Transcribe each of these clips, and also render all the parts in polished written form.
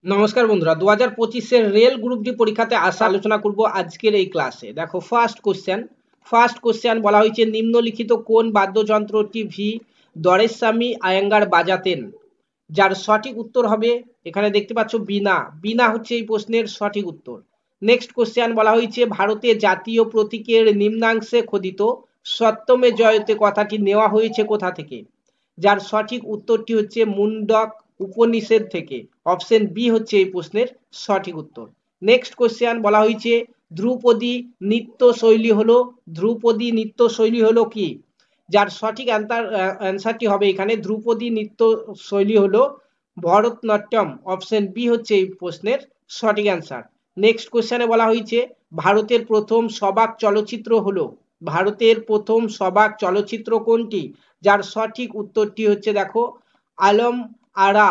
নমস্কার বন্ধুরা, 2025-এর rail group D পরীক্ষাতে আসা আলোচনা করব আজকের এই ক্লাসে। দেখো, ফার্স্ট কোশ্চেন বলা হয়েছে নিম্নলিখিত কোন বাদ্যযন্ত্রটি ভি দরেস্বামী আয়েঙ্গার বাজাতেন? যার সঠিক উত্তর হবে এখানে দেখতে পাচ্ছ বীণা। বীণা হচ্ছে এই প্রশ্নের সঠিক উত্তর। নেক্সট কোশ্চেন বলা হয়েছে ভারতের জাতীয় প্রতীকের নিম্নাংশে খোদিত সত্যমে জয়তে কথাটি নেওয়া হয়েছে কোথা থেকে? যার সঠিক উত্তরটি হচ্ছে মুন্ডক উপনিষেধ থেকে। অপশন বি হচ্ছে এই প্রশ্নের সঠিক উত্তর। নেক্সট কোশ্চেন বলা হয়েছে ধ্রুপদী নৃত্য শৈলী হলো কি? যার সঠিক অ্যান্সারটি হবে এখানে ধ্রুপদী নৃত্য শৈলী হলো ভরতনাট্যম। অপশন বি হচ্ছে এই প্রশ্নের সঠিক অ্যান্সার। নেক্সট কোশ্চেনে বলা হয়েছে ভারতের প্রথম সবাক চলচ্চিত্র হলো, ভারতের প্রথম সবাক চলচ্চিত্র কোনটি? যার সঠিক উত্তরটি হচ্ছে দেখো আলম আরা।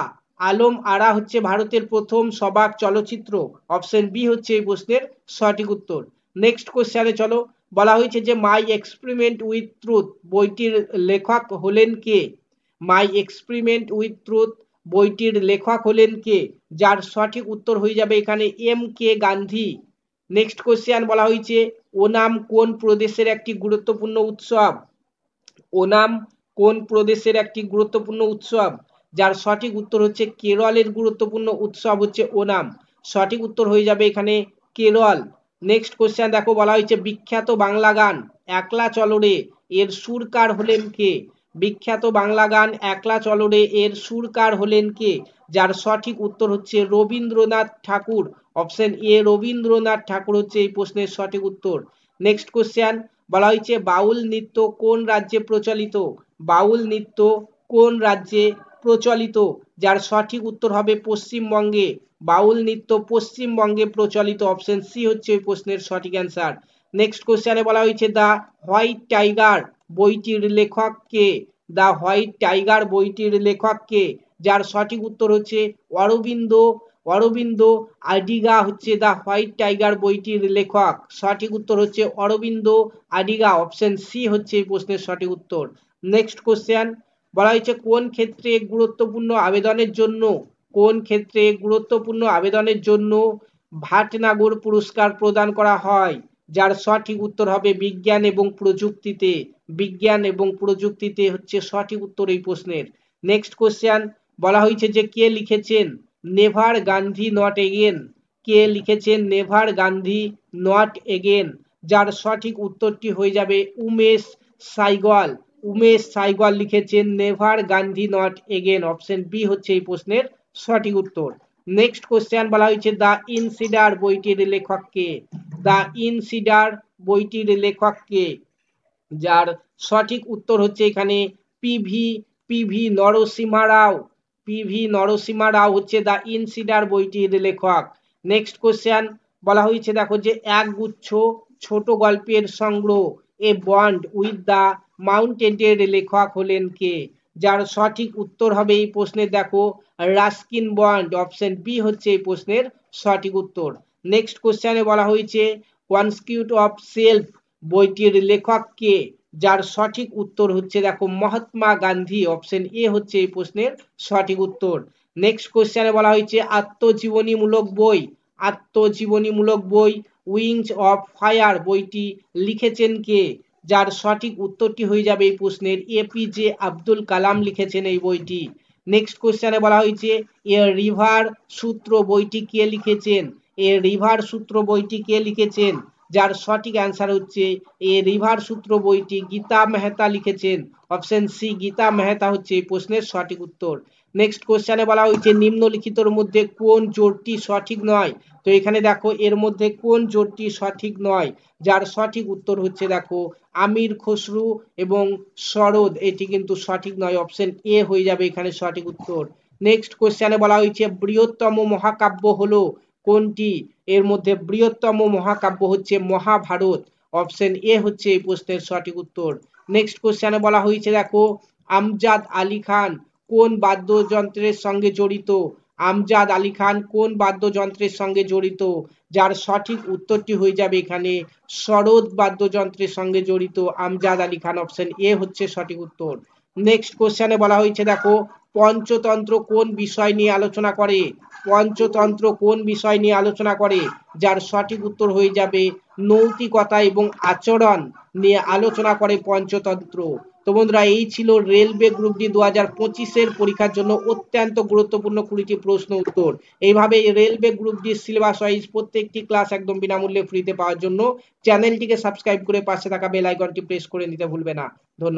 আলম আরা হচ্ছে ভারতের প্রথম সবাক চলচ্চিত্র। অপশন বি হচ্ছে এই প্রশ্নের সঠিক উত্তর। নেক্সট কোশ্চেনে চলো, বলা হয়েছে যে মাই এক্সপেরিমেন্ট উইথ ট্রুথ বইটির লেখক হলেন কে? মাই এক্সপেরিমেন্ট উইথ ট্রুথ বইটির লেখক হলেন কে? যার সঠিক উত্তর হয়ে যাবে এখানে M K Gandhi. Next question বলা হয়েছে ওনাম কোন প্রদেশের একটি গুরুত্বপূর্ণ উৎসব? ওনাম কোন প্রদেশের একটি গুরুত্বপূর্ণ উৎসব? যার সঠিক উত্তর হচ্ছে কেরলের গুরুত্বপূর্ণ উৎসব হচ্ছে ওনাম। সঠিক উত্তর হয়ে যাবে এখানে কেরল। নেক্সট কোশ্চেন দেখো, বলা হয়েছে বিখ্যাত বাংলা গান একলা চলো রে এর সুরকার হলেন কে? বিখ্যাত বাংলা গান একলা চলো রে এর সুরকার হলেন কে? যার সঠিক উত্তর হচ্ছে রবীন্দ্রনাথ ঠাকুর। অপশন এ রবীন্দ্রনাথ ঠাকুর হচ্ছে এই প্রশ্নের সঠিক উত্তর। নেক্সট কোশ্চেন বলা হয়েছে বাউল নৃত্য কোন রাজ্যে প্রচলিত? বাউল নৃত্য কোন রাজ্যে প্রচলিত? যার সঠিক উত্তর হবে পশ্চিমবঙ্গে। বাউল নৃত্য পশ্চিমবঙ্গে প্রচলিত। অপশন সি হচ্ছে এই প্রশ্নের সঠিক অ্যান্সার। নেক্সট কোশ্চেনে বলা হয়েছে দ্য হোয়াইট টাইগার বইটির লেখক কে? দ্য হোয়াইট টাইগার বইটির লেখক কে? যার সঠিক উত্তর হচ্ছে অরবিন্দ। অরবিন্দ আডিগা হচ্ছে দ্য হোয়াইট টাইগার বইটির লেখক। সঠিক উত্তর হচ্ছে অরবিন্দ আডিগা। অপশন সি হচ্ছে এই প্রশ্নের সঠিক উত্তর। নেক্সট কোশ্চেন বলা হয়েছে কোন ক্ষেত্রে গুরুত্বপূর্ণ আবেদনের জন্য, কোন ক্ষেত্রে গুরুত্বপূর্ণ আবেদনের জন্য ভাটনাগর পুরস্কার প্রদান করা হয়? যার সঠিক উত্তর হবে বিজ্ঞান এবং প্রযুক্তিতে। বিজ্ঞান এবং প্রযুক্তিতে হচ্ছে সঠিক উত্তর এই প্রশ্নের। নেক্সট কোশ্চেন বলা হয়েছে যে কে লিখেছেন নেভার গান্ধী নট এগেন? কে লিখেছেন নেভার গান্ধী নট এগেন? যার সঠিক উত্তরটি হয়ে যাবে উমেশ সাইগল। উমেশ সাইগল লিখেছেন never Gandhi not again. Option B হচ্ছে এই প্রশ্নের সঠিক উত্তর। নেক্সট কোশ্চেন বলা হয়েছে দ্য ইনসিডার বইটির লেখক কে? দ্য ইনসিডার বইটির লেখক কে? যার সঠিক উত্তর হচ্ছে এখানে পিভি পিভি নরসিমা রাও। পিভি নরসিমা রাও হচ্ছে দ্য ইনসিডার বইটির লেখক। নেক্সট কোশ্চেন বলা হয়েছে দেখো যে একগুচ্ছ ছোট গল্পের সংগ্রহ এ বন্ড উইথ দ্য মাউন্টেনের লেখক হলেন কে? যার সঠিক উত্তর হবে এই প্রশ্নের দেখো রাস্কিন বন্ড। অপশন বি হচ্ছে এই প্রশ্নের সঠিক উত্তর। নেক্সট কোশ্চেনে বলা হয়েছে কনস্টিটিউট অফ সেলফ বইটির লেখক কে? যার সঠিক উত্তর হচ্ছে দেখো মহাত্মা গান্ধী। অপশন এ হচ্ছে এই প্রশ্নের সঠিক উত্তর। নেক্সট কোশ্চেনে বলা হয়েছে আত্মজীবনীমূলক বই, আত্মজীবনীমূলক বই উইংস অফ ফায়ার বইটি লিখেছেন কে? যার সঠিক উত্তরটি হয়ে যাবে এই প্রশ্নের এপিজে আব্দুল কালাম লিখেছেন এই বইটি। নেক্সট কোশ্চেনে বলা হয়েছে এ রিভার সূত্র বইটি কে লিখেছেন? এ রিভার সূত্র বইটি কে লিখেছেন? যার সঠিক অ্যান্সার হচ্ছে এ রিভার সূত্র বইটি গীতা মেহতা লিখেছেন। অপশন সি গীতা মেহতা হচ্ছে এই প্রশ্নের সঠিক উত্তর। নেক্সট কোশ্চেনে বলা হয়েছে নিম্নলিখিতর মধ্যে কোন জোটটি সঠিক নয়? তো এখানে দেখো এর মধ্যে কোন জোটটি সঠিক নয়? যার সঠিক উত্তর হচ্ছে দেখো আমির খসরু এবং সরোদ, এটি কিন্তু সঠিক নয়। অপশন এ হয়ে যাবে এখানে সঠিক উত্তর। নেক্সট কোশ্চেনে বলা হয়েছে বৃহত্তম মহাকাব্য হলো কোনটি? এর মধ্যে বৃহত্তম মহাকাব্য হচ্ছে মহাভারত। অপশন এ হচ্ছে এই প্রশ্নের সঠিক উত্তর। নেক্সট কোশ্চেনে বলা হয়েছে দেখো আমজাদ আলী খান কোন বাদ্যযন্ত্রের সঙ্গে জড়িত? আমজাদ আলী খান কোন বাদ্যযন্ত্রের সঙ্গে জড়িত? যার সঠিক উত্তরটি হয়ে যাবে এখানে সরোদ বাদ্যযন্ত্রের সঙ্গে জড়িত আমজাদ আলী খান। অপশন এ হচ্ছে সঠিক উত্তর। নেক্সট কোশ্চেনে বলা হয়েছে দেখো পঞ্চতন্ত্র কোন বিষয় নিয়ে আলোচনা করে? পঞ্চতন্ত্র কোন বিষয় নিয়ে আলোচনা করে? যার সঠিক উত্তর হয়ে যাবে নৈতিকতা এবং আচরণ নিয়ে আলোচনা করে পঞ্চতন্ত্র। তো বন্ধুরা, এই ছিল রেলওয়ে গ্রুপ ডি 2025-এর পরীক্ষার জন্য অত্যন্ত গুরুত্বপূর্ণ 20টি প্রশ্ন উত্তর। এইভাবে railway group D syllabus wise প্রত্যেকটি ক্লাস একদম বিনামূল্যে ফ্রিতে পাওয়ার জন্য চ্যানেলটিকে সাবস্ক্রাইব করে পাশে থাকা বেল আইকনটি প্রেস করে নিতে ভুলবে না। ধন্যবাদ।